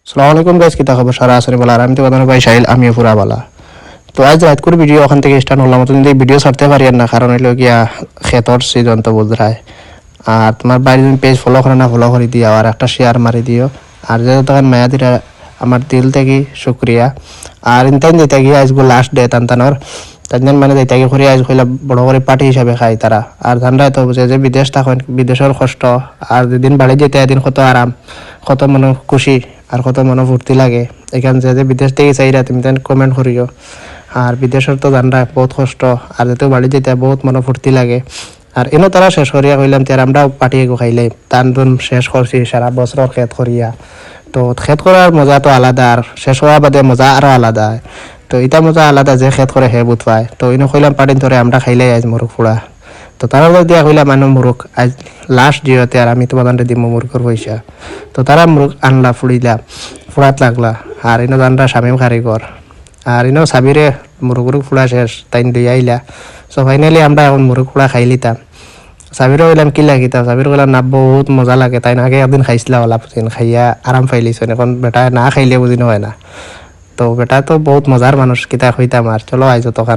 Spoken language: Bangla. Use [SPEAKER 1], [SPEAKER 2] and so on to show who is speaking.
[SPEAKER 1] সালাম আলাইকুম গাইস, কিতা খবর? সারা আসরে বলা আর আমি তো বাদানো ভাই শাহিল, আমিও পুরা বালা। তো আজ রাত করে ভিডিও ওখান থেকে স্টার্ট হলাম, তো কিন্তু ভিডিও ছাড়তে পারি না, কারণ হইলো গিয়া খেতর সিজন তো বুঝরায়। আর তোমার বাইরে তুমি পেজ ফলো করে না, ফলো করে দিও আর একটা শেয়ার মারি দিও। আর যেহেতু তখন মায়া দিরা আমার দিল থেকে শুক্রিয়া। আর ইনতাইন যেতে গিয়ে আজকে লাস্ট ডে তানতানোর তাই মানে যেতে গিয়ে করে আজ হইলা বড় করে পার্টি হিসাবে খাই তারা। আর ধানরা তো বুঝে যে বিদেশ থাকেন, বিদেশের কষ্ট, আর যেদিন বাড়ি যেতে এদিন কত আরাম, কত মনে খুশি আর কত মনে ফুর্তি লাগে। এখানে যে বিদেশ থেকে চাইরা তুমি তেন কমেন্ট করিও। আর বিদেশের তো জানরা বহুত কষ্ট, আর যেতে বাড়ি যেতে বহুত মনে ফুর্তি লাগে। আর এনো তারা শেষ করিয়া কইলাম তার আমরা পার্টি এগো খাইলে টান দুন শেষ করছি সারা বছর খেত করিয়া। তো খেত করার মজা তো আলাদা, আর শেষ হওয়ার বাদে মজা আরো আলাদা। তো এটা মজা আলাদা যে খেত করে হে বুধ পায়। তো ইনো কইলাম পার্টিন ধরে আমরা খাইলে আজ মুরগ ফুড়া। তো তারা দিয়া কইলাম মানুষ মুরগ আজ লাস্ট জিওতে, আর আমি তোমাদের দিব মুরগর পয়সা। তো তারা মুরগ আনলা, ফুড়িলা, ফুড়াত লাগলা। আর ইনো জানরা স্বামী কারিগর, আর ইনো সাবিরে মুরগ ফুড়া শেষ তাই দিয়ে আইলা। সো ফাইনালি আমরা এখন মুরগ ফুড়া খাই লিতাম। সাবিরও কইলাম কি লাগিতাম, সাবির কইলাম না বহুত মজা লাগে, তাই না আগে একদিন খাইছিলা ওলা খাইয়া আরাম পাইলিছ, এখন বেটা না খাইলে বুঝি হয় না। তো বেটা তো বহুত মজার মানুষ, কিতা হইতাম। আর চলো আইজ তখন